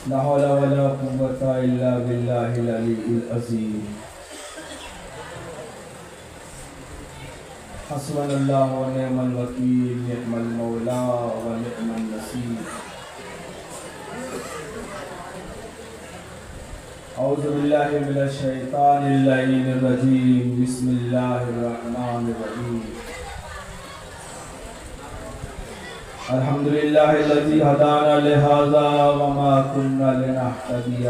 لا حول ولا قوة إلا بالله العلي العظيم حسبنا الله ونعم الوكيل نعم المولى ونعم النصير أعوذ بالله من الشيطان اللعين الرجيم بسم الله الرحمن الرحيم الحمد لله الذي هدانا لهذا وما كنا لنهتدي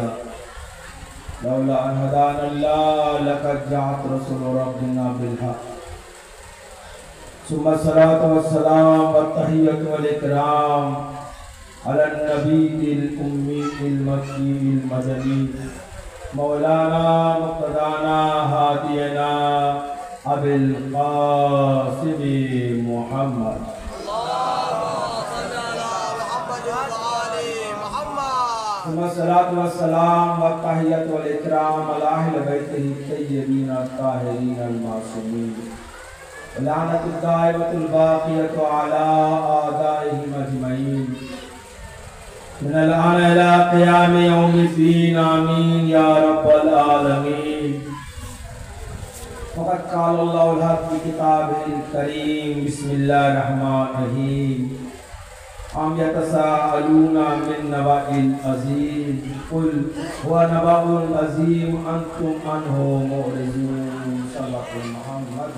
لولا أن هدانا الله لقد جاءت رسول ربنا بالحق ثم الصلاة والسلام والتحية والإكرام على النبي الأمي المكي المدني مولانا مقتدانا هادينا أبي القاسم محمد ثم الصلاة والسلام والتحية والإكرام على أهل بيته الطيبين الطاهرين المعصومين ولعنة الدائمة الباقية على أعدائهم أجمعين من الآن إلى قيام يوم الدين آمين يا رب العالمين فقد قال الله الحق في كتابه الكريم بسم الله الرحمن الرحيم أم يتساءلون من نبأ عظيم قل هو نبأ عظيم أنتم عنه معرضون صلى الله عليه محمد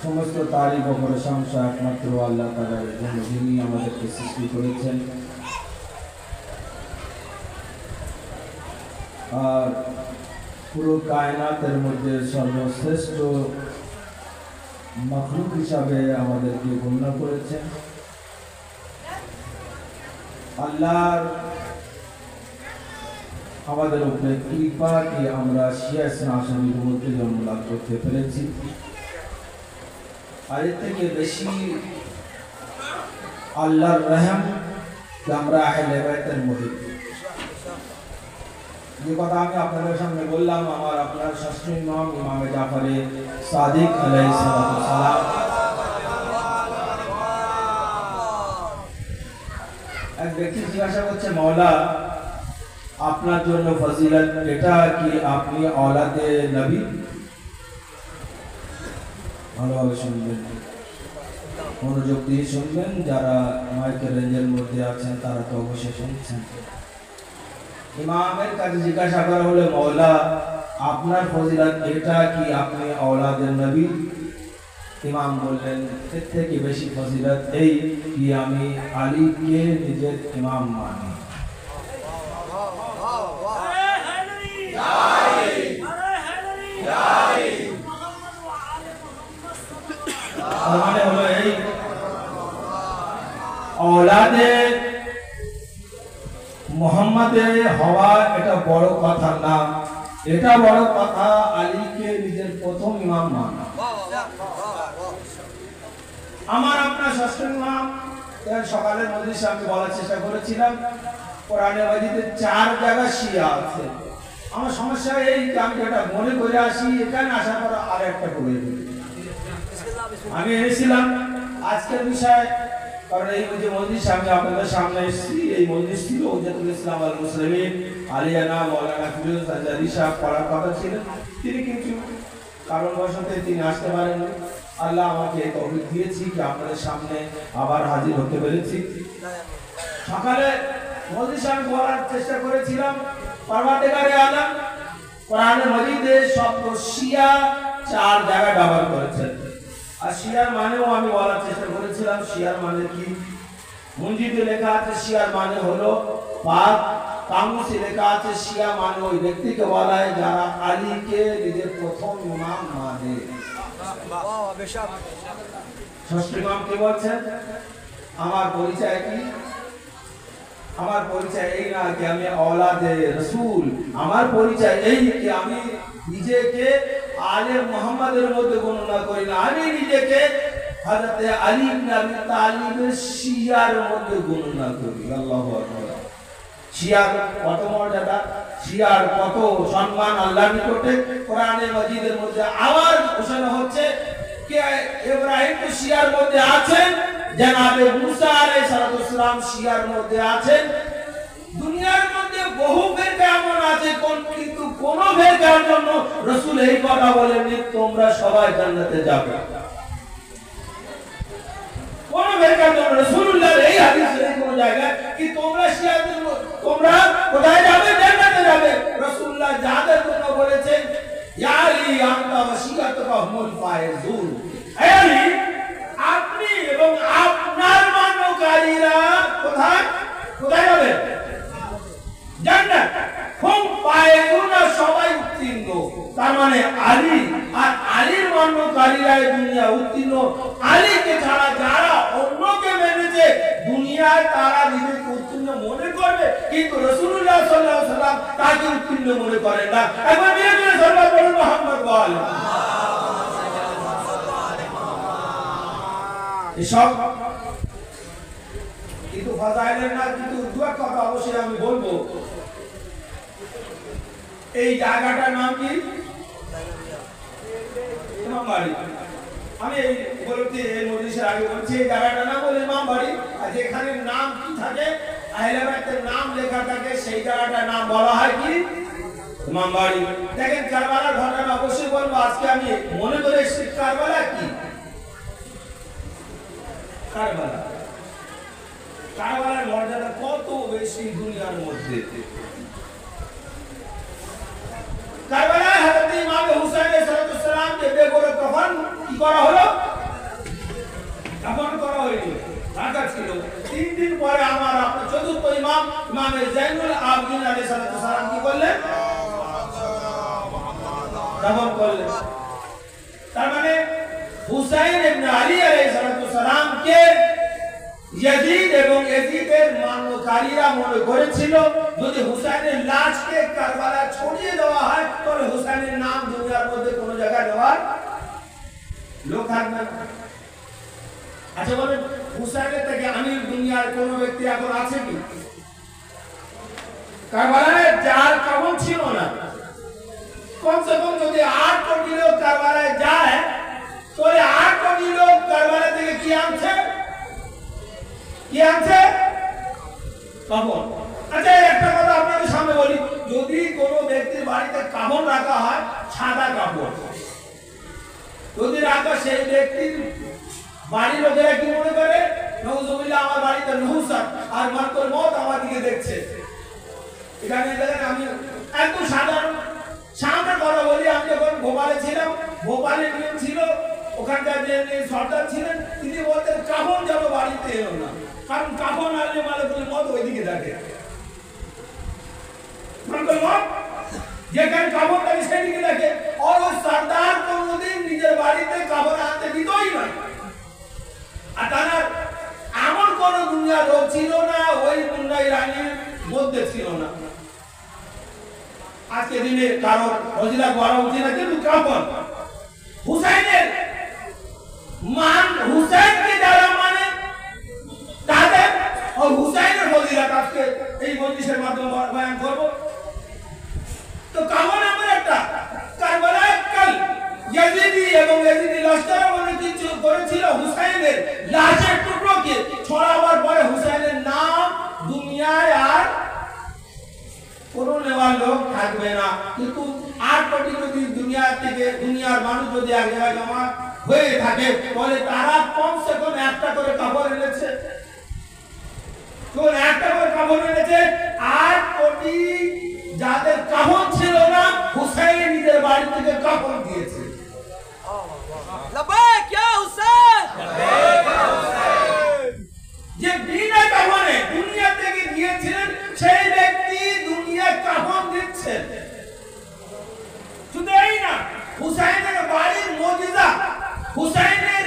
সমস্ত তারিফ ও প্রশংসা একমাত্র আল্লাহ তাআলার জন্য, যিনি আমাদেরকে সৃষ্টি করেছেন আর পুরো কায়নাতের মধ্যে সর্বশ্রেষ্ঠ মাখলুক হিসাবে আমাদেরকে গণ্য করেছেন। আল্লাহর আমাদের উপরে কৃপা কি আমরা শিয়া আসনের মধ্যে জন্মলাভ করতে পেরেছি। আর এর থেকে বেশি আল্লাহর রহম যে আমরা আহলে বাইতের মধ্যে, যে কথা আমি আপনাদের সামনে বললাম, আমার আপনার ষষ্ঠ ইমাম ইমামে জাফরে সাদিক আলাইহিস সালাম এক ব্যক্তি জিজ্ঞাসা করছে, মাওলা আপনার জন্য ফজিলত এটা কি আপনি औलादे নবী? ভালোভাবে শুনবেন, মনোযোগ দিয়ে শুনবেন, যারা মাইকের রেঞ্জের মধ্যে আছেন তারা তো অবশ্যই শুনছেন। ইমামের কাছে জিজ্ঞাসা করা হলো, মাওলা আপনার ফজিলত এটা কি আপনি औलादे নবী? ইমাম বললেন, এর থেকে বেশি ফজিলত এই কি আমি আলীকে নিজের ইমাম মানি। মানে হলো এই औलादे মুহাম্মাদে হওয়া এটা বড় কথা না, এটা বড় কথা আলীকে নিজের প্রথম ইমাম মানা। আমার আপনার ষষ্ঠ ইমাম সকালের মজলিসে আমি বলার চেষ্টা করেছিলাম, কোরআনে মাজিদে 4 জায়গা শিয়া আছে। আমার সমস্যা এই যে আমি যেটা মনে করে আসি, এখানে আসার পর আর একটা করে আমি এনেছিলাম আজকের বিষয়। কারণ এই যে মজলিস আমি আপনাদের সামনে এসেছি, এই মজলিস ছিল ওজাতুল ইসলাম আল মুসলিমিন আলিয়ানা মাওলানা ফিরোজ আজারি সাহেব পড়ার কথা ছিলেন। তিনি কিন্তু কারণবশত তিনি আসতে পারেননি। আল্লাহ আমাকে এই তৌফিক দিয়েছি যে আপনাদের সামনে আবার হাজির হতে পেরেছি। সকালে মজলিসে আমি বলার চেষ্টা করেছিলাম, পরওয়ারদিগারে আলম কোরআনে মাজিদে শব্দ শিয়া 4 জায়গায় ব্যবহার করেছেন। আর শিয়ার মানেও আমি বলার চেষ্টা করেছিলাম, শিয়ার মানে কি। মুঞ্জিদে লেখা আছে শিয়ার মানে হলো পাক, কামুসে লেখা আছে শিয়া মানে ওই ব্যক্তিকে বলা হয় যারা আলীকে নিজের প্রথম ইমাম মানে। ষষ্ঠ ইমাম কে বলছেন? আমার পরিচয় কি? আমার পরিচয় এই না যে আমি औलादे রাসূল, আমার পরিচয় এই যে আমি নিজেকে আলে মুহাম্মাদের মধ্যে গণনা করি না, আমি নিজেকে হযরত আলী ইবনে আবি তালিবের শিয়ার মধ্যে গণনা করি। আল্লাহু আকবার। শিয়ার কত মর্যাদা, শিয়ার কত সম্মান আল্লাহর নিকটে। কোরআনে মাজিদের মধ্যে আবার ঘোষণা হচ্ছে যে ইব্রাহিম তো শিয়ার মধ্যে আছেন, জনাবে মুসা আলাইহিস সালাম শিয়ার মধ্যে আছেন। দুনিয়ার মধ্যে বহু ফেরকা এমন আছে কিন্তু কোন ফেরকার জন্য রাসূল এই কথা বলেননি তোমরা সবাই জান্নাতে যাবে। কোন ফেরকার জন্য রাসূলুল্লাহর এই হাদিসে কোন জায়গায় কি তোমরা শিয়াদের তোমরা কোথায় যাবে? জান্নাতে যাবে। রাসূলুল্লাহ যাদের জন্য বলেছেন ইয়া আলী আনতা ওয়াসিয়াতুকা হুমুল ফায়েজুন, হে আলী আপনি এবং আপনার মানবকারীরা কোথায় কোথায় যাবে? জান্নাত। হুম ফায়েজুন, সবাই উত্তীর্ণ। তার মানে আলী আর আলীর মান্যকারীরা দুনিয়া উত্তীর্ণ। আলীকে ছাড়া যারা অন্যকে মেনেছে দুনিয়ায় তারা নিজেকে উত্তীর্ণ মনে করবে, কিন্তু রাসূলুল্লাহ সাল্লাল্লাহু আলাইহি ওয়াসাল্লাম তাকে উত্তীর্ণ মনে করেন না। একবার নিয়ে চলে সাল্লাল্লাহু আলাইহি মুহাম্মদ বল এসব কিন্তু ফাজাইলের না, কিন্তু দুটো কথা অবশ্যই আমি বলবো। এই জায়গাটার নাম কি? ইমামবাড়ি। আমি এই বলতে এই মজলিসের আগে বলছি এই জায়গাটার নাম হলো ইমামবাড়ি। আর যেখানে নাম কি থাকে, আহলে বাইতের নাম লেখা থাকে, সেই জায়গাটার নাম বলা হয় কি? ইমামবাড়ি। দেখেন কারবালার ঘটনা অবশ্যই বলবো। আজকে আমি মনে করে এসেছি কারবালা কি? কারবালা, কারবালার মর্যাদা কত বেশি দুনিয়ার মধ্যে। কারবালায় হযরত ইমাম হুসাইন আলাইহিস সালামকে বেগরে কফন কি করা হলো? কফন করা হলো। রাখা ছিল। 3 দিন পরে আমার আপনার চতুর্থ ইমাম ইমাম জাইনুল আবদিন আলাইহিস সালাম কি করলেন? কফন করলেন। তার মানে হুসাইন ইবনে আলী আলাইহিস সালামকে ইয়াজিদ এবং ইয়াজিদের মান্যকারীরা মনে করেছিল যদি হুসাইনের লাশকে কারবালায় ছড়িয়ে দেওয়া হয় তাহলে হুসাইনের নাম দুনিয়ার মধ্যে কোনো জায়গায় নেওয়ার লোক থাকবে না। আচ্ছা বলেন, হুসাইনের থেকে আমির দুনিয়ার কোন ব্যক্তি এখন আছে কি? কারবালায় যার কবর ছিল না, কমসে কম যদি 8 কোটি লোক কারবালায় যায় তাহলে 8 কোটি লোক কারবালা থেকে কি আনছে? কি আনছে? কাফন। আচ্ছা একটা কথা আপনাদের সামনে বলি, যদি কোনো ব্যক্তির বাড়িতে কাফন রাখা হয়, সাদা কাপড় যদি রাখা, সেই ব্যক্তির বাড়ির লোকেরা কি মনে করে? নওজুবিল্লাহ, আমার বাড়িতে নহুসাত আর মাত্র মত আমার দিকে দেখছে। এখানে দেখেন আমি একদম সাধারণ সামনে কথা বলি। আমি যখন ভোপালে ছিলাম, ভোপালে নিয়ম ছিল, ওখানকার যে সর্দার ছিলেন তিনি বলতেন কাফন যেন বাড়িতে এলো না, কারণ কাফন আনলে মালিকুল মত ওইদিকে দেখে। মালিকুল মত যেখানে কাফন থাকে সেদিকে দেখে। আর ওই সর্দার কোনদিন নিজের বাড়িতে কাফন আনতে দিতই না। আর তারা এমন কোন দুনিয়ার লোক ছিল না, ওই মুন্নাই রানীর মধ্যে ছিল না। আজকে দিনে কারোর ফজিলা করা উচিত না, কিন্তু কাফন হুসাইনের মান, হুসাইনকে যারা মানে তাদের ও হুসাইনের ফজিলত আজকে এই মজলিসের মাধ্যমে বয়ান করব। তো কাফন এমন একটা কারবালায় কাল ইয়াজিদি এবং ইয়াজিদি লস্কর মনে কিছু করেছিল হুসাইনের লাশের টুকরোকে ছড়াবার পরে হুসাইনের নাম দুনিয়ায় আর কোনো নেওয়ার লোক থাকবে না। কিন্তু 8 কোটি যদি দুনিয়া থেকে দুনিয়ার মানুষ যদি এক জায়গায় জমা হয়ে থাকে তাহলে তারা কমসে কম একটা করে কাপড় এনেছে। কোন একটা করে কাপড় এনেছে? 8 কোটি যাদের কাপড় ছিল না, হুসাইন নিজের বাড়ি থেকে কাপড় দিয়েছে। লবাইক ইয়া হুসাইন, লবাইক ইয়া হুসাইন। যে বিনা কাপড়ে দুনিয়া থেকে দিয়েছিলেন সেই ব্যক্তি দুনিয়ায় কাপড় দিচ্ছেন। শুধু এই না, হুসাইনের বাড়ির মুজিজা, হুসাইনের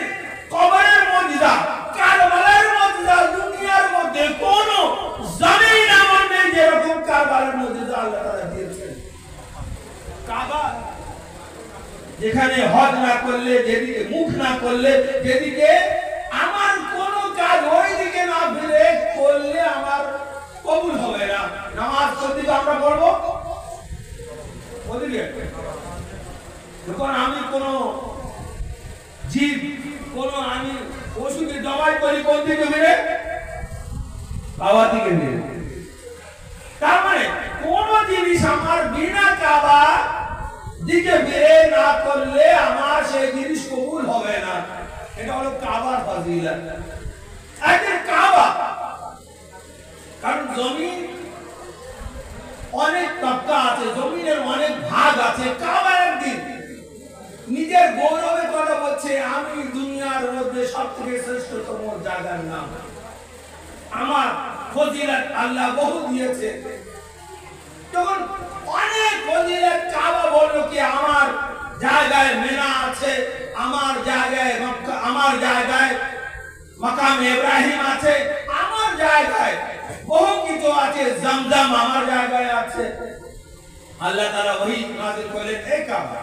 কবরের মুজিজা, কারবালার মুজিজা দুনিয়ার মধ্যে কোন জমিন এমন নেই যেরকম কারবালার মুজিজা আল্লাহ তাআলা দিয়েছেন। কাবা যেখানে হজ না করলে, যেদিকে মুখ না করলে, যেদিকে আমার কোন কাজ ওই দিকে না ফিরে করলে আমার কবুল হবে না। নামাজ কোনদিকে আমরা পড়বো? ওদিকে। যখন আমি কোন জীব, কোন আমি পশুকে জবাই করি কোন দিকে মেরে? কাবা দিকে মেরে। তার মানে কোন জিনিস আমার বিনা কাবা দিকে মেরে না করলে আমার সেই জিনিস কবুল হবে না। এটা হলো কাবার ফজিলত। একদিন কাবা, কারণ জমিন অনেক তবকা আছে, জমিনের অনেক ভাগ আছে। কাবা একদিন নিজের গৌরবের কথা বলছে, আমি দুনিয়ার মধ্যে সব থেকে শ্রেষ্ঠতম জায়গার নাম, আমার ফজিলত আল্লাহ বহু দিয়েছে। তখন অনেক ফজিলত কাবা বলল কি আমার জায়গায় মিনা আছে, আমার জায়গায় মক্কা, আমার জায়গায় মাকাম ইব্রাহিম আছে, আমার জায়গায় বহু কিছু আছে, জমজম আমার জায়গায় আছে। আল্লাহ তাআলা ওহী নাযিল করলেন, এই কাবা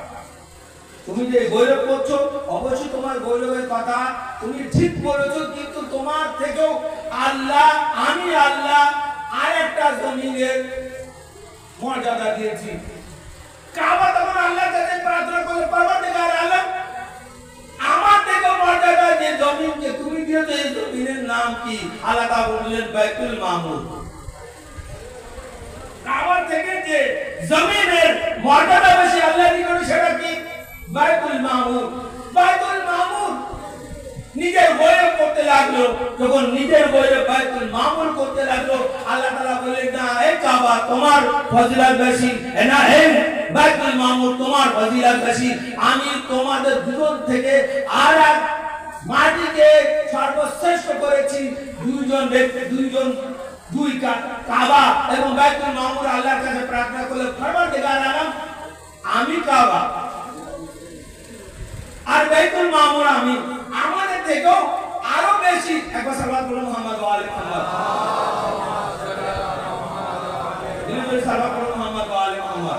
তুমি যে গৌরব করছো, অবশ্যই তোমার গৌরবের কথা তুমি ঠিক বলেছো, কিন্তু তোমার থেকেও আল্লাহ, আমি আল্লাহ আরেকটা জমিনের মর্যাদা দিয়েছি। কাবা তখন আল্লাহর কাছে প্রার্থনা করলে, পরবর্তীকার আল্লাহ আমার থেকেও মর্যাদা যে জমিনকে তুমি দিয়েছো, এই জমিনের নাম কি? আল্লাহ তা বললেন বাইতুল মামুর। কাবা থেকে যে জমিনের মর্যাদা বেশি আল্লাহ দিয়েছে সেটা কি? বাইতুল মামুর। বাইতুল মামুর নিজের গৌরব করতে লাগলো, যখন নিজের গৌরব বাইতুল মামুর করতে লাগলো, আল্লাহ তাআলা বললেন, না এই কাবা তোমার ফজিলত বেশি, না এই বাইতুল মামুর তোমার ফজিলত বেশি। আমি তোমাদের দুজন থেকে আর এক মাটিকে সর্বশ্রেষ্ঠ করেছি। দুইজন ব্যক্তি, দুই কাবা এবং বাইতুল মামুর আল্লাহর কাছে প্রার্থনা করলে, পরবর্তীকার আলম আমি কাবা আর বাইতুল মামুর আমি, আমাদের থেকেও আরো বেশি। একবার সাল্লাল্লাহু আলাইহি মুহাম্মদ ওয়া আলি মুহাম্মদ, সাল্লাল্লাহু আলাইহি মুহাম্মদ ওয়া আলি মুহাম্মদ,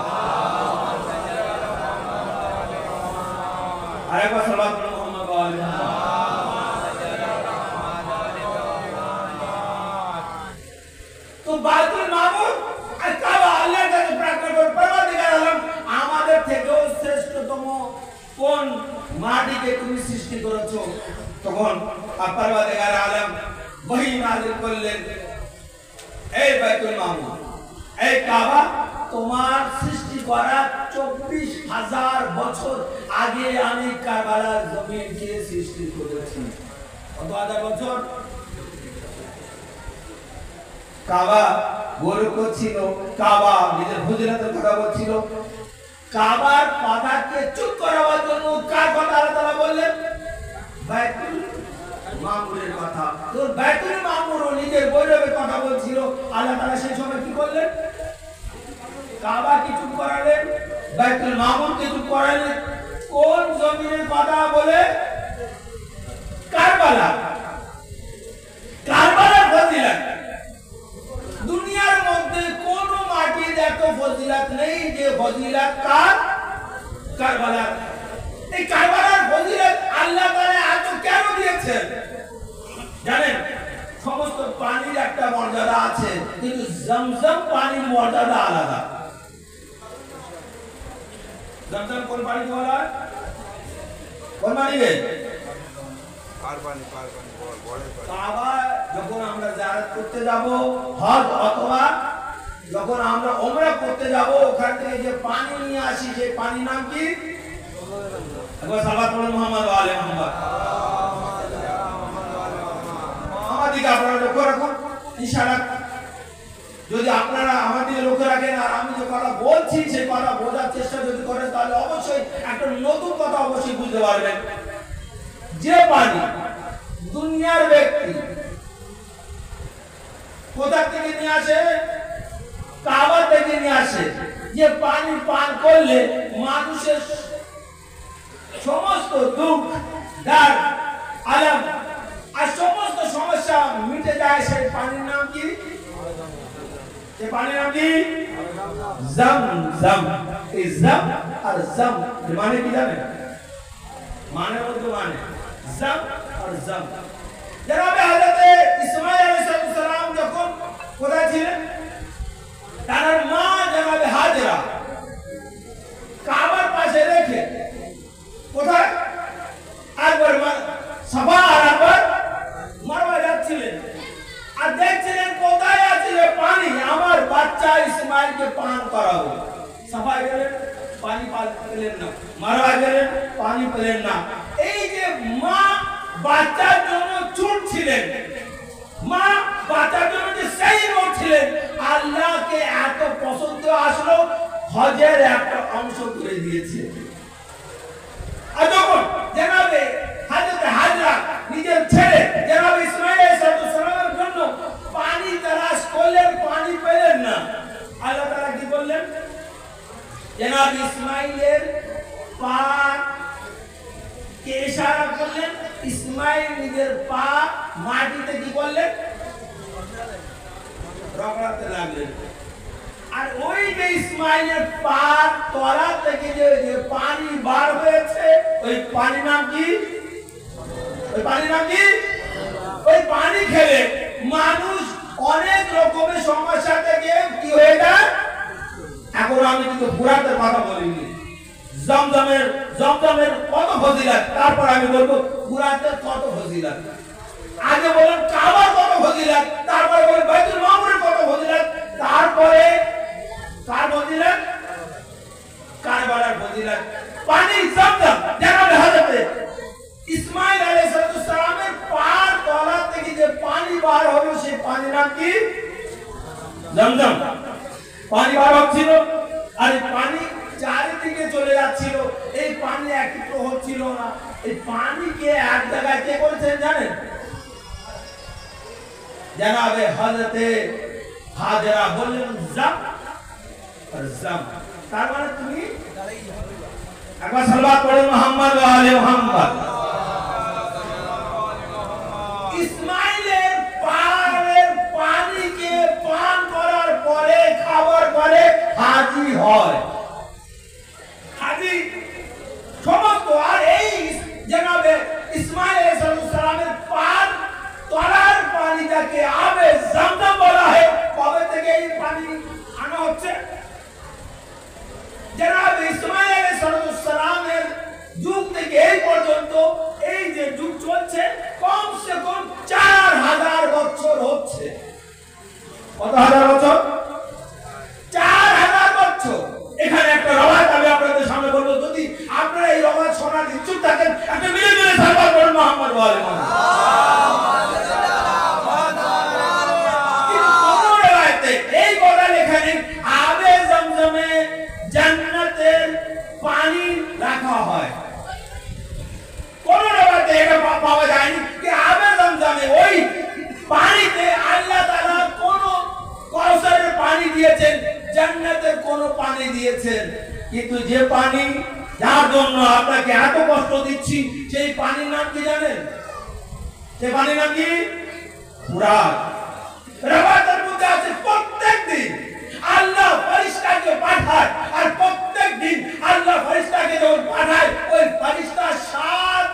আর একবার সাল্লাল্লাহু আলাইহি মুহাম্মদ ওয়া আলি মুহাম্মদ। তো বাইতুল মামুর আর কাবা আল্লাহর কাছে প্রার্থনা করে, পরবর্তীকার আলম আমাদের থেকেও শ্রেষ্ঠতম কোন মাটিকে তুমি সৃষ্টি করেছো? তখন পরবর্তীকার আলম ওহী নাযিল করলেন, এই বাইতুল মামুর, এই কাবা তোমার সৃষ্টি করা 24,000 বছর আগে আমি কারবালার জমিনকে সৃষ্টি করেছি। কত হাজার বছর? কাবা গৌরব করছিল, কাবা নিজের ফজিলতের কথা বলছিল। কাবার কথাকে চুপ করাবার জন্য কার কথা আল্লাহ তাআলা বললেন? বাইতুল মামুরের কথা। তো বাইতুল মামুর নিজের গৌরবের কথা বলছিল, আল্লাহ তাআলা সেই সময় কি করলেন? কাবা কি চুপ করালেন, বাইতুল মামুর কি চুপ করালেন? কোন জমিনের কথা বলে? কারবালা। কারবালার ফজিলত দুনিয়ার মধ্যে কোন মাটির এত ফজিলত নেই যে ফজিলত কার? কারবালার। এই কারবালার ফজিলত আল্লাহ তাআলা এত কেন দিয়েছেন জানেন? সমস্ত পানির একটা মর্যাদা আছে, কিন্তু জমজম পানির মর্যাদা আলাদা। জমজম কোন পানি বলা হয়? কোন পানি? কাবা যখন আমরা জিয়ারত করতে যাব, হজ অথবা যখন আমরা উমরা করতে যাব, ওখান থেকে যে পানি নিয়ে আসি সেই পানির নাম কি? একবার সাল্লাল্লাহু আলাইহি মুহাম্মদ ওয়া আলি মুহাম্মদ। আমাদেরকে আপনারা লক্ষ্য রাখুন, ইনশাআল্লাহ যদি আপনারা আমাদের লক্ষ্য রাখেন আর আমি যে কথা বলছি সেই কথা বোঝার চেষ্টা যদি করেন, তাহলে অবশ্যই একটা নতুন কথা অবশ্যই বুঝতে পারবেন। যে পানি দুনিয়ার ব্যক্তি কোথা থেকে নিয়ে আসে? কাবা থেকে নিয়ে আসে। যে পানি পান করলে মানুষের সমস্ত দুঃখ, দার্দ, আলম আর সমস্ত সমস্যা মিটে যায়, সেই পানির নাম কি? সেই পানির নাম কি? জমজম। এই জম আর জম মানে কি জানেন? মানে মধ্যে মানে জম আর জম। জনাবে হযরত ইসমাঈল আলাইহিস সালাম যখন কোথায় ছিলেন? তার মা জনাবে হাজরা কাবার পাশে রেখে কোথায়? একবার সাফা আর একবার বাচ্চার জন্য ছুটছিলেন, মা বাচ্চার জন্য যে সেই করছিলেন, আল্লাহকে এত পছন্দ আসলো হজের একটা অংশ করে দিয়েছে। আর যখন জনাবে হযরত হাজরা নিজের ছেলে জনাবে ইসমাঈল আলাইহিস সালামের জন্য পানি তালাশ করলেন, পানি পেলেন না, আল্লাহ তাআলা কি বললেন? জনাবে ইসমাঈলের পা কে ইশারা করলেন, ইসমাঈল নিজের পা মাটিতে কি করলেন? রগড়াতে লাগলেন। আর ওই যে ইসমাঈলের পা তলা থেকে যে পানি বার হয়েছে, ওই পানি নাম কি? ওই পানি নাম কি? ওই পানি খেলে মানুষ অনেক রকমের সমস্যা থেকে কি হয়ে যায়। এখন আমি কিন্তু ফুরাতের কথা বলিনি, জমজমের কত ফজিলত, তারপর আমি বলবো ফুরাতের কত ফজিলত। আগে বলেন কাবার কত ফজিলত, তারপরে বলেন বাইতুল মামুরের কত ফজিলত, তারপরে কার ফজিলত? কারবালার ফজিলত। পানি জমজম জনাবে হযরত ইসমাঈল আলাইহিস সালামের পার তলা থেকে যে পানি বার হলো, সেই পানি নাম কি? জমজম। পানি বার হচ্ছিল আর এই পানি চারিদিকে চলে যাচ্ছিল, এই পানি একত্র হচ্ছিল না। এই পানিকে এক জায়গায় কে করেছেন জানেন? জনাবে হযরত হাজরা বললেন জাম আর জাম, তার মানে তুমি একবার সালাত পড়েন মুহাম্মদ ওয়া আলে মুহাম্মদ। ইসমাঈলের পায়ের পানিকে পান করার পরে খাবার পরে হাজি হয়, হাজি সমস্ত। আর এই জনাবে ইসমাঈল আলাইহিস সালামের পান তলার পানিটাকে আবে জমজম বলা হয়। কবে থেকে এই পানি আনা হচ্ছে? জনাবে ইসমাঈল আলাইহিস সালামের যুগ থেকে এই পর্যন্ত এই যে যুগ চলছে, কমসে কম 4000 বছর হচ্ছে। কত হাজার বছর? 4000 বছর। এখানে একটা রওয়ায়াত আমি আপনাদের সামনে বলবো, যদি আপনারা এই রওয়ায়াত শোনার ইচ্ছুক থাকেন, আপনি মিলে মিলে সাল্লাল্লাহু আলাইহি মুহাম্মদ ওয়া আলে মুহাম্মদ। এই কথা লেখা নেই আবে জমজমে জান্নাতের পানি রাখা হয়, কোন রওয়ায়াতে এটা পাওয়া যায়নি যে আবে জমজমে ওই পানিতে আল্লাহ তাআলা কোন কাউসারের পানি দিয়েছেন, জান্নাতের কোন পানি দিয়েছেন। কিন্তু যে পানি, যার জন্য আপনাকে এত কষ্ট দিচ্ছি, সেই পানির নাম কি জানেন? সেই পানির নাম কি? ফুরাত। রওয়ায়াতের মধ্যে আছে প্রত্যেকদিন আল্লাহ ফেরেশতাকে পাঠায়, আর প্রত্যেকদিন আল্লাহ ফেরেশতাকে যখন পাঠায়, ওই ফেরেশতা 7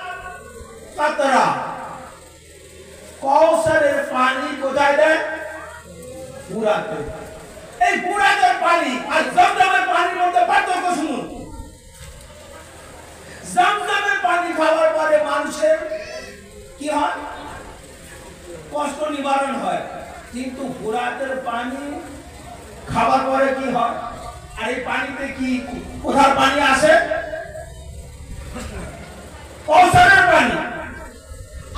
কাতরা কাউসারের পানি কোথায় দেয়? ফুরাতে। এই ফুরাতের পানি আর জমজমের পানির মধ্যে পার্থক্য শুনুন। জমজমের পানি খাওয়ার পরে মানুষের কি হয়? কষ্ট নিবারণ হয়। কিন্তু ফুরাতের পানি খাবার পরে কি হয়? আর এই পানিতে কি কোথার পানি আসে? কাউসারের পানি।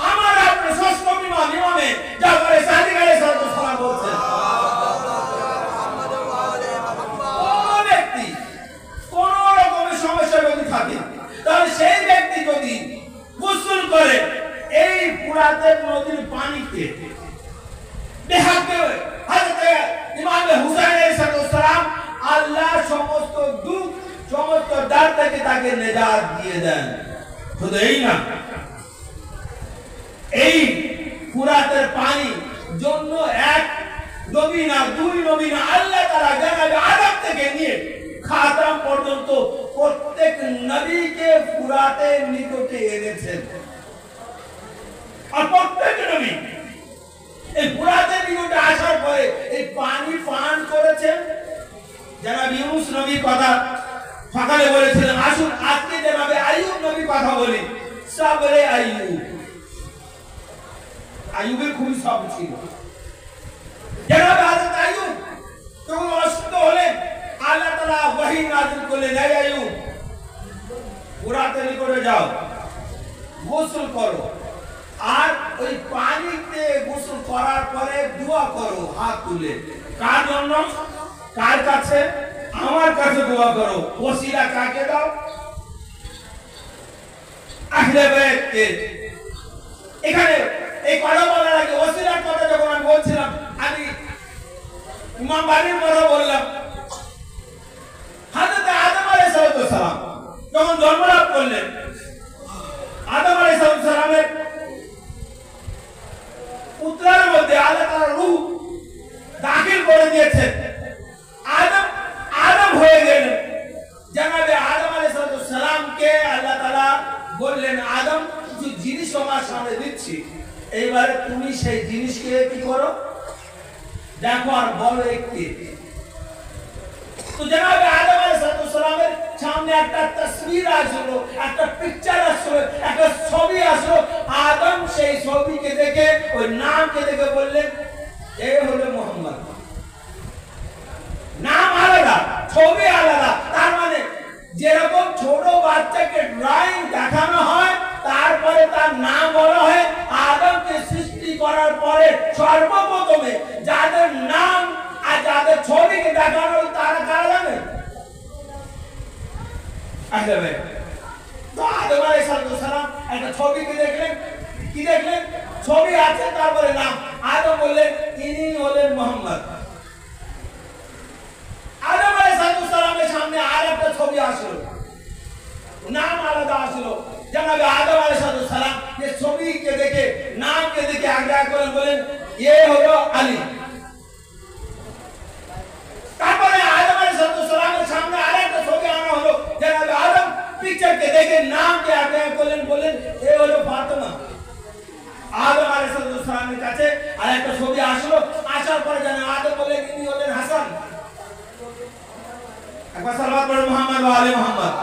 আমার আপনার ষষ্ঠ ইমামে জাফর সাদিক আলাইহিস সালাম বলছেন, কোন ব্যক্তি কোন রকমের সমস্যা যদি থাকে, তাহলে সেই ব্যক্তি যদি গোসল করে এই ফুরাতের নদীর পানিতে, আল্লাহ সমস্ত দুঃখ সমস্ত দাঁড় থেকে তাকে নেজাত দিয়ে দেন। শুধু এই না, এই ফুরাতের পানি জন্য এক নবী না, 2 নবী না, আল্লাহ তাআলা জানাবে আদম থেকে নিয়ে খাতাম পর্যন্ত প্রত্যেক নবীকে ফুরাতের নিকটে এনেছেন। আর প্রত্যেক নবী এই ফুরাতের নিকটে আসার পরে এই পানি পান করেছেন। জনাব ইউনূস নবীর কথা সকালে বলেছিলেন, আসুন আজকে জনাবে আইয়ুব নবীর কথা বলি। সাবরে আইয়ুব, আইয়ুবের খুবই সব ছিল। জনাবে হযরত আইয়ুব যখন অসুস্থ হলেন, আল্লাহ তাআলা ওহী নাযিল করলেন, হে আইয়ুব ফুরাতের নিকটে যাও, গোসল করো, আর ওই পানিতে গোসল করার পরে দোয়া করো হাত তুলে। কার জন্য? কার কাছে? আমার কাছে দোয়া করো। ওসিলা কাকে দাও? আহলে বাইতকে। এখানে এই কথা বলার আগে ওসিলার কথা যখন আমি বলছিলাম, আমি ইমাম বাড়ির কথা বললাম। হযরত আদম আলাইহিস সালাম যখন জন্মলাভ করলেন, আদম আলাইহিস সালামের পুত্রের মধ্যে আল্লাহ তাআলা রূহ দাখিল করে দিয়েছেন। আদম হয়ে গেলেন। জনাবে আদম আলাইহিস সালামকে আল্লাহ তাআলা বললেন, আদম কিছু জিনিস আমার সামনে দিচ্ছি, এইবারে তুমি সেই জিনিসকে কি করো, দেখো আর বলো একটি। তো জনাবে আদম আলাইহিস সালামের সামনে একটা তসবির আসলো, একটা পিকচার আসলো, একটা ছবি আসলো। আদম সেই ছবিকে দেখে, ওই নামকে দেখে বললেন, এই হলো মুহাম্মদ। নাম আলাদা, ছবি আলাদা। তার মানে যেরকম ছোট বাচ্চাকে ড্রয়িং দেখানো হয়, তারপরে তার নাম বলা হয়। আদমকে সৃষ্টি করার পরে সর্বপ্রথমে যাদের নাম আর যাদের ছবিকে দেখানো তারা কারা জানেন? আহলে তো আদম আলাইহিস সালাম একটা ছবিকে দেখলেন। কি দেখলেন? ছবি আছে, তারপরে নাম। আদম বললেন, ইনি হলেন মুহাম্মদ। আদম আলাইহিস সালামের সামনে আর একটা ছবি আসলো, নাম আলাদা আসলো। জনাবে আদম আলাইহিস সালাম যে ছবিকে দেখে, নামকে দেখে আগে করে বলেন, এ হলো আলী। তারপরে আদম আলাইহিস সালামের সামনে আরেকটা ছবি আনা হলো। জনাবে আদম পিকচারকে দেখে নামকে আগে করলেন, বলেন এ হলো ফাতেমা। আদম আলাইহিস সালামের কাছে আরেকটা ছবি আসলো। আসার পরে জনাবে আদম বলেন, ইনি হলেন হাসান। একবার সালাত পড়ে মুহাম্মদ ওয়া আলে মুহাম্মদ।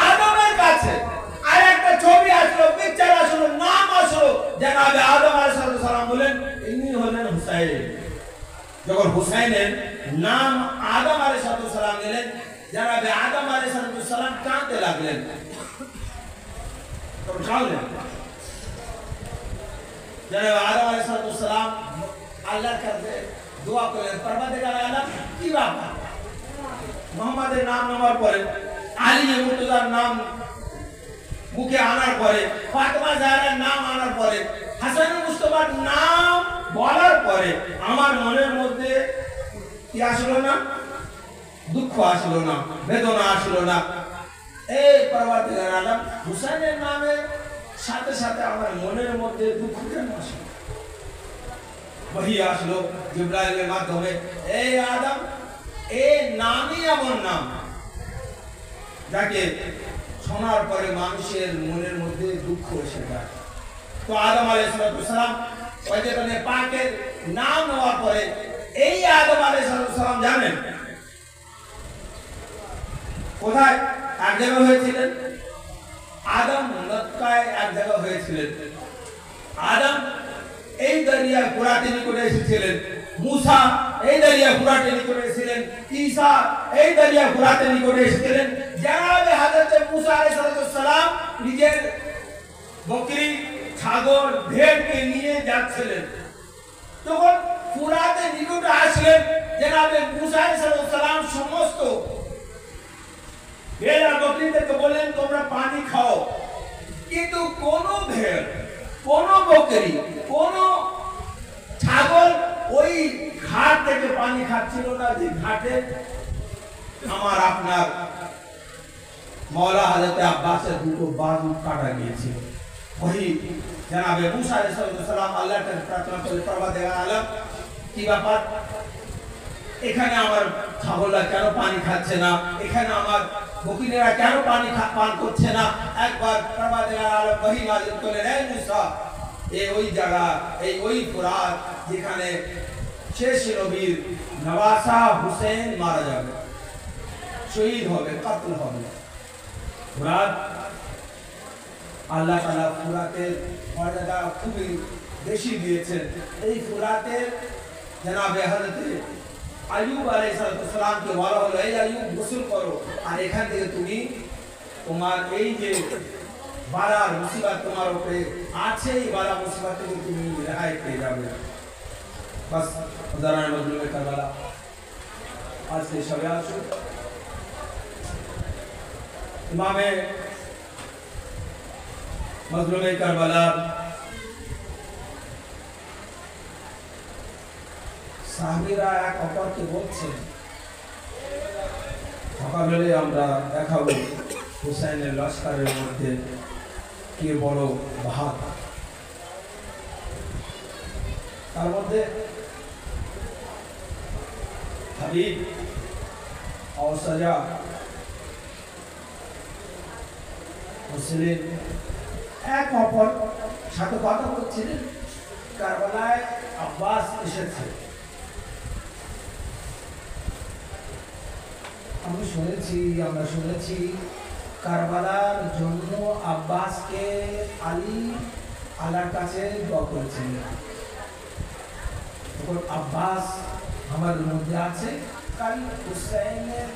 আদমের কাছে আরেকটা ছবি আসলো, পিকচার আসলো, নাম আসলো। জনাবে আদম আলাইহিস সালাম বলেন, ইনি হলেন হুসাইন। যখন হুসাইনের নাম আদম আলাইহিস সালাম দিলেন, জনাবে আদম আলাইহিস সালাম কাঁদতে লাগলেন। তখন কাঁদলেন। জনাবে আদম আলাইহিস সালাম আল্লাহর কাছে দোয়া করলেন, পরবর্তীকালে আলাম কি ব্যাপার? মুহাম্মাদের নাম নেওয়ার পরে, আলী মুর্তজার নাম মুখে আনার পরে, ফাতেমা জাহরার নাম আনার পরে, হাসান মুস্তাফার নাম বলার পরে আমার মনের মধ্যে কি আসলো না? দুঃখ আসলো না, বেদনা আসলো না। এই পরবর্তীকালে আলাম হুসাইনের নামের সাথে সাথে আমার মনের মধ্যে দুঃখ কেন আসলো? वही আসলো জিবরাইলের মাধ্যমে, এই আদম, এই নামই এমন নাম যাকে শোনার পরে মানুষের মনের মধ্যে দুঃখ এসে যায়। তো আদম আলাইহিস সালাম ওইখানে পাকের নাম নেওয়ার পরে, এই আদম আলাইহিস সালাম জানেন কোথায় এক জায়গা হয়েছিলেন? আদম মক্কায় এক জায়গা হয়েছিলেন। আদম এই দরিয়া ফুরাতের নিকটে এসেছিলেন। মুসা এই দরিয়া ফুরাতের নিকটে এসেছিলেন। ঈসা এই দরিয়া ফুরাতের নিকটে এসেছিলেন। জনাবে হযরত মুসা আলাইহিস সালাম নিজের বকরি, ছাগল, ভেড়কে নিয়ে যাচ্ছিলেন। তখন ফুরাতের নিকটে আসলেন। জনাবে মুসা আলাইহিস সালাম সমস্ত ভেড় আর বকরিদেরকে বললেন, তোমরা পানি খাও। কিন্তু কোন ভেড়, কোন বকরি, কোন ছাগল ওই ঘাট থেকে পানি খাচ্ছিল না, যে ঘাটে আমার আপনার মওলা হযরত আব্বাসের দুটো বাজু কাটা গিয়েছিল। ওই জনাবে মুসা আলাইহিস সালাম আল্লাহর কাছে প্রার্থনা করলেন, পরবর্তীকার আলম কি ব্যাপার? এখানে আমার ছাগলরা কেন পানি খাচ্ছে না? এখানে আমার বকরিরা কেন পানি পান করছে না? একবার পরবর্তীকার আলম ওহী নাযিল করলেন, হে মুসা, এই ওই জায়গা, এই ওই ফুরাত যেখানে শেষ নবীর নওয়াসা হুসেন মারা যাবে, শহীদ হবে, কাতল হবে। ফুরাত আল্লাহ তাআলা ফুরাতের মর্যাদা খুবই বেশি দিয়েছেন। এই ফুরাতের জনাবে হযরত আইয়ুব আলাইহিস সালামকে বলা হলো, এই আইয়ুব গোসল করো, আর এখান থেকে তুমি তোমার এই যে বালার মুসিবত তোমার উপরে আছে, এই বালা মুসিবত থেকে তুমি রেহাই পেয়ে যাবে। বাস হযরত মজলুমে কারবালা আজকে সবে আসুন ইমামে মজলুমে কারবালা সাহাবীরা এক অপরকে বলছেন, সকালে আমরা দেখাবো হুসাইনের লস্করের মধ্যে কে বড় বাহাদ। তার মধ্যে হাবিব और सजा মুসলিম এক অপর সাথে কথা বলছিলেন। কারবালায় আব্বাস এসেছে, আমরা শুনেছি কারবালার জন্য আব্বাসকে আলী আল্লাহর কাছে দোয়া করেছিলেন। তখন আব্বাস আমাদের মধ্যে আছে, কাল হুসাইনের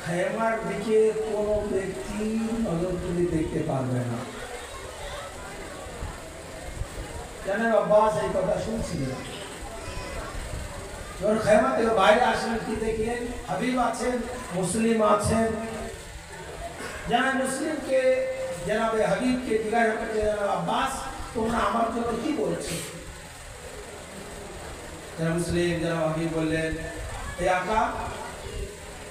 খেমার দিকে কোনো ব্যক্তি নজর তুলে দেখতে পারবে না। জানেন আব্বাস এই কথা শুনছিলেন। যখন খেমা থেকে বাইরে আসলেন কি দেখলেন? হাবিব আছেন, মুসলিম আছেন। জানা মুসলিমকে জানাবে হাবিবকে জিজ্ঞাসা করতে, আব্বাস তোমরা আমার জন্য কি বলছো? যারা মুসলিম যারা হাবিব বললেন, এই আকা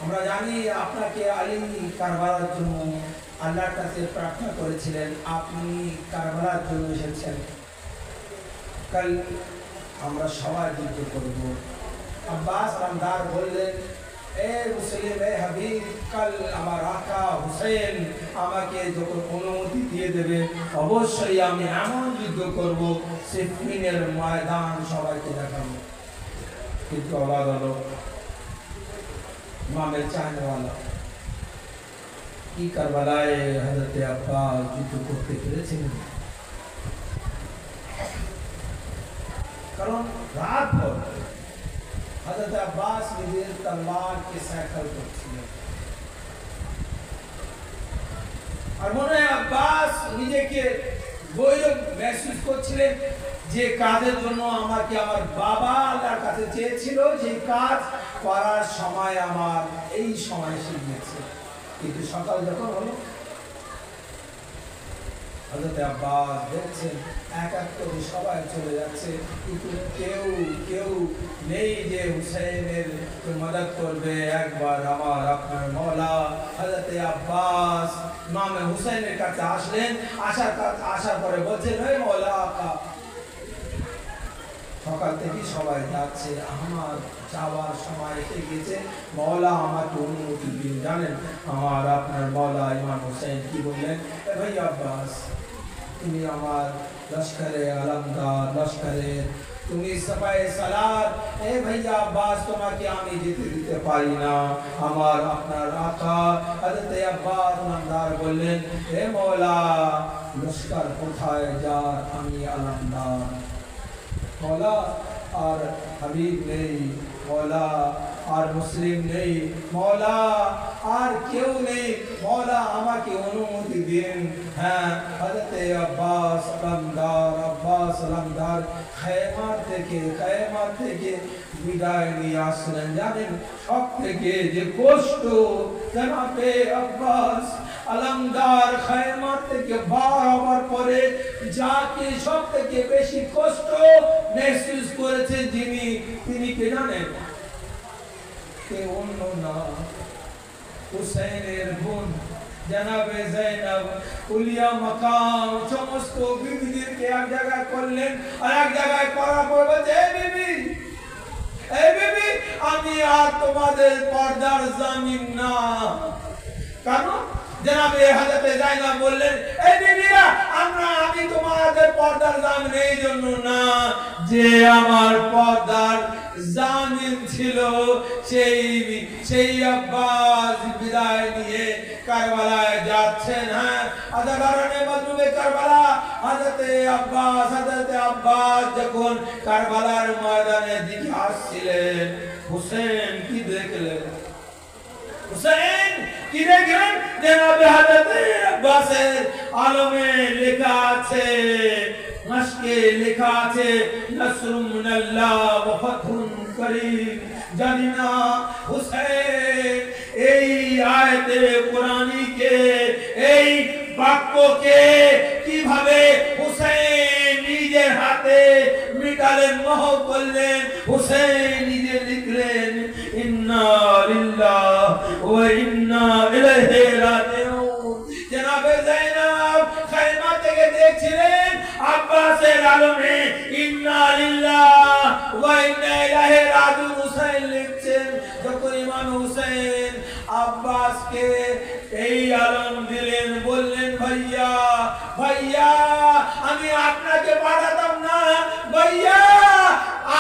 আমরা জানি আপনাকে আলী কারবালার জন্য আল্লাহর কাছে প্রার্থনা করেছিলেন, আপনি কারবালার জন্য এসেছেন। কাল আমরা সবাই যুদ্ধ করব। আব্বাস রামদার বললেন, এ মুসলিম এ হাবিব, কাল আমার আকা হুসেন আমাকে যখন অনুমতি দিয়ে দেবে অবশ্যই আমি এমন যুদ্ধ করব সিফিনের ময়দান সবাইকে দেখাবো। কিন্তু আওয়াজ হলো ইমামের চাহনেওয়ালা কি কারবালায় হযরত আব্বাস যুদ্ধ করতে পেরেছিলেন? কারণ রাত ভর হযরত আব্বাস নিজের তলোয়ারকে সাইকেল করছিলেন। আর মনে হয় আব্বাস নিজেকে গৌরব महसूस করছিলেন যে কাজের জন্য আমাকে আমার বাবা আল্লাহর কাছে চেয়েছিল, যে কাজ করার সময় আমার এই সময় এসে গিয়েছে। কিন্তু সকাল যখন হলো হযরত আব্বাস দেখছেন এক এক করে সবাই চলে যাচ্ছে, কিন্তু কেউ নেই যে হুসাইনের মদদ করবে। একবার আমার আপনার মওলা হযরত আব্বাস ইমাম হুসাইনের কাছে আসলেন। আসার পরে বলছেন, ওই মওলা আকা সকাল থেকে সবাই যাচ্ছে, আমার যাওয়ার সময় এসে গেছে, মওলা আমাকে অনুমতি দিন। জানেন আমার আপনার মওলা ইমাম হুসাইন কি বললেন? ভাই আব্বাস তুমি আমার লস্করে আলমদার লস্করের তুমি সবাই সালার, এ ভাইয়া আব্বাস তোমাকে আমি যেতে দিতে পারি না। আমার আপনার আকা হযরত আব্বাস আলমদার বললেন, হে মওলা লস্কর কোথায় যার আমি আলমদার। মওলা আর হাবিব নেই, মওলা আর মুসলিম নেই, মওলা আর কেউ নেই, মওলা আমাকে অনুমতি দিন। হ্যাঁ হযরত আব্বাস আলমদার খেমার থেকে বিদায় নিয়ে আসলেন। জানেন সব থেকে যে কষ্ট জনাবে আব্বাস আলমদার খেমার থেকে বার হওয়ার পরে যাকে সব থেকে বেশি কষ্ট महसूस করেছে তিনি কে জানেন? কে অন্য না, হুসাইনের বোন জনাবে যায়েনব উলিয়া মাকাম। সমস্ত বিবিদেরকে এক জায়গায় করলেন, আর এক জায়গায় করার পর বলছে, এই বিবি আমি আর তোমাদের পর্দার জামিন না। কারণ জনাবে হযরত যায়েনব বললেন, এই বিবিরা আমি তোমাদের পর্দার জামিন এই জন্য না যে আমার পর্দার জামিন ছিল সেই আব্বাস বিদায় নিয়ে কারবালায় যাচ্ছেন। হ্যাঁ আদাগারণে মজলুমে কারবালা হযরত আব্বাস যখন কারবালার ময়দানের দিকে আসছিলেন, হুসেন কি দেখলেন? হুসেন কি দেখলেন জনাবে হযরত আব্বাসের আলমে লেখা আছে, মাসকে লেখা আছে নাসরুম মিনাল্লাহ ওয়া ফাতহুন করিম। জানি না হুসাইন এই আয়াতে কোরআনিকে এই বাক্যকে কিভাবে হুসাইন নিজের হাতে মিটালেন, মোহ করলেন। হুসাইন নিজে লিখলেন ইন্না লিল্লাহি ওয়া ইন্না ইলাইহি রাজিউন। জনাবে যায়েনব খায়মা থেকে দেখছিলেন আব্বাসের আলমে ইন্না লিল্লাহি ওয়া ইন্না ইলাইহি রাজিউন হুসাইন লিখছেন। যখন ইমাম হুসাইন আব্বাসকে এই আলম দিলেন, বললেন ভাইয়া ভাইয়া আমি আপনাকে পাঠাতাম না ভাইয়া,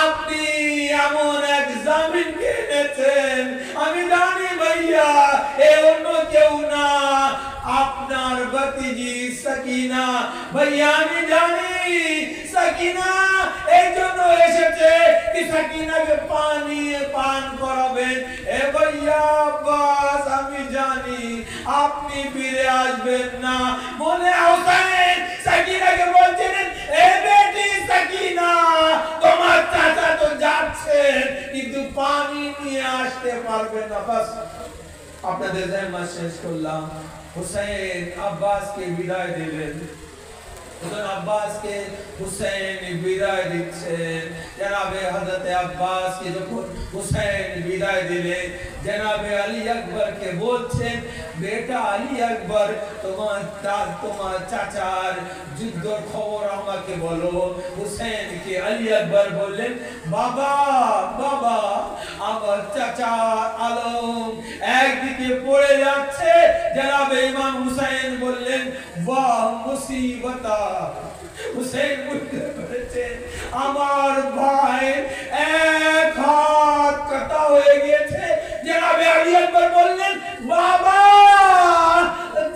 আপনি এমন এক জামিন কিনেছেন আমি জানি ভাইয়া এ অন্য কেউ না, আপনার ভতিজি সাকিনা। ভাইয়া আমি জানি সাকিনা এই জন্য এসেছে কি সাকিনাকে পানি পান করাবেন। এ ভাইয়া আব্বাস আমি জানি আপনি ফিরে আসবেন না। মনে হুসাইন সাকিনাকে বলছিলেন এ বেটি সাকিনা তোমার চাচা তো যাচ্ছেন কিন্তু পানি নিয়ে আসতে পারবে না। বাস আপনাদের জায়গা শেষ করলাম। হুসাইন আব্বাসকে বিদায় দিলেন। আব্বাসকে হুসাইন বিদায় দিচ্ছেন। জনাবে হযরত আব্বাসকে যখন হুসাইন বিদায় দিলেন, জনাবে আলী আকবরকে বলছেন বেটা আলী আকবর তোমার চাচার যুদ্ধের খবর আমাকে বলো। হুসাইনকে আলী আকবর বললেন বাবা বাবা আমার চাচা আলম একদিকে পড়ে যাচ্ছে। জনাবে ইমাম হুসাইন বললেন বাহ মুসিবতা। হুসাইন বুঝতে পেরেছেন আমার ভাই এক হাত কাটা হয়ে গিয়েছে। জনাবে আলী আকবর বললেন বাবা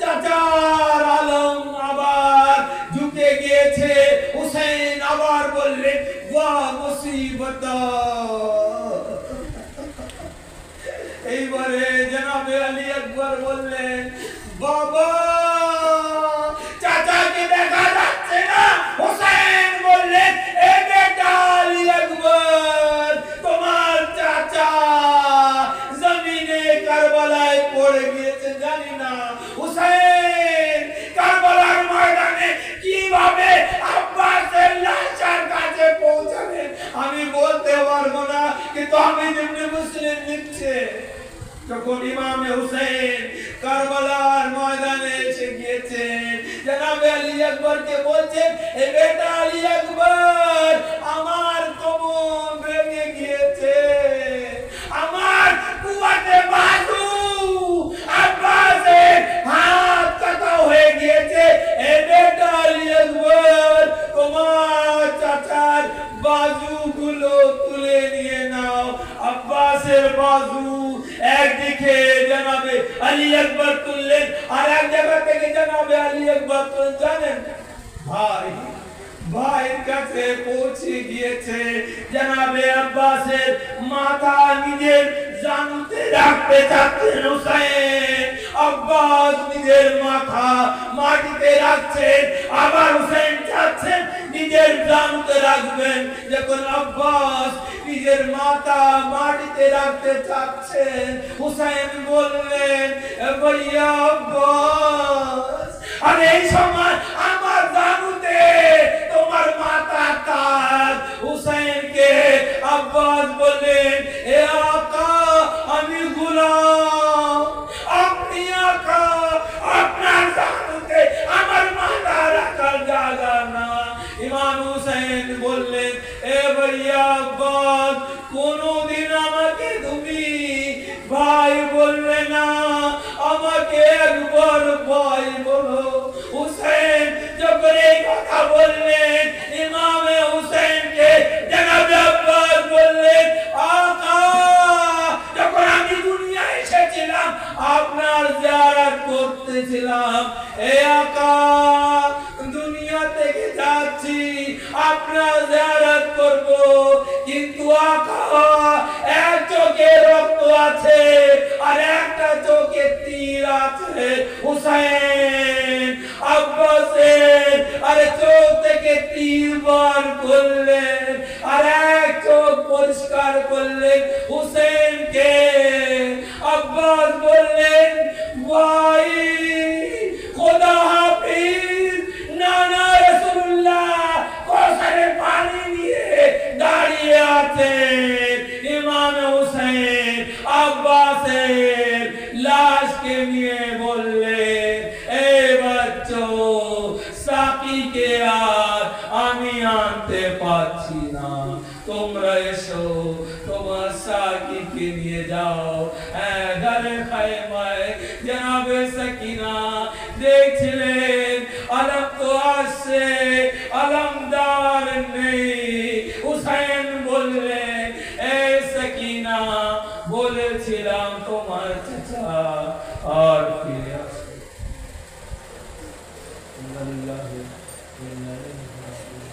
চাচার আলম আবার ঝুঁকে গিয়েছে। হুসাইন আবার বললেন বাহ মুসিবতা। এইবারে জনাবে আলী আকবর বললেন বাবা চাচাকে দেখা যাচ্ছে না। হুসাইন বললেন এ বেটা আলী আকবর তোমার চাচা জমিনে কারবালায় পড়ে গিয়েছে। জানি না হুসাইন কারবালার ময়দানে কিভাবে আব্বাসের লাশের কাছে পৌঁছাবেন আমি বলতে পারবো না, কিন্তু আমি যেমনি মুসলিম লিখছে যখন ইমাম হুসাইন কারবালার ময়দানে এসে গিয়েছেন, জনাবে আলী আকবরকে বলছেন এ বেটা আলী আকবর আমার কোমর ভেঙে গিয়েছে, আমার কুয়াতে বাজু আব্বাসের হাত কাটা হয়ে গিয়েছে। এ বেটা আলী আকবর তোমার চাচার বাজুগুলো তুলে নিয়ে নাও। আব্বাসের বাজু একদিকে জনাবে আলী আকবর তুললেন আর এক জায়গা থেকে জনাবে আলী আকবর তুললেন। জানেন ভাই ভাইয়ের কাছে পৌঁছে গিয়েছে। জনাবে আব্বাসের মাথা নিজের জানুতে রাখতে চাচ্ছেন হুসাইন। আব্বাস নিজের মাথা মাটিতে রাখছেন, আবার হুসাইন চাচ্ছেন নিজের জানুতে রাখবেন। যখন আব্বাস নিজের মাথা মাটিতে রাখতে চাচ্ছেন হুসাইন বললেন ভাইয়া আব্বাস আর এই সময় আমার জানুতে তোমার মাথা কাট। হুসাইনকে আব্বাস বললেন এ আকা আমি গোলাম, আপনি আকা আপনার জানুতে আমার মাথা রাখার জায়গা না। ইমাম হুসাইন বললেন এ ভাইয়া আব্বাস কোনদিন আমাকে তুমি ভাই বলবে না, আমাকে একবার ভাই বলো। হুসাইন হুসাইন আব্বাসের আরে চোখ থেকে 3 বার করলেন আর এক চোখ পরিষ্কার করলেন হুসেনকে। আব্বাস বললেন ভাই খোদা হাফিজ, নানা রাসূলুল্লাহ কৌসারের পানি নিয়ে দাঁড়িয়ে আছেন। ইমাম হুসেন আব্বাসের লাশকে নিয়ে বললেন এই বাচ্চো সাকিকে আর আমি আনতে পারছি না, তোমরা এসো তোমার সাকিকে নিয়ে যাও। ঘরে খায়মায় জনাবে সাকিনা দেখছিলেন আলম তো আসছে, আলমদার নেই। হুসাইন বললেন এ সাকিনা বলেছিলাম তোমার চাচা আর ফিরে আসবে। ইন্না লিল্লাহি ওয়া ইন্না ইলাইহি রাজিউন।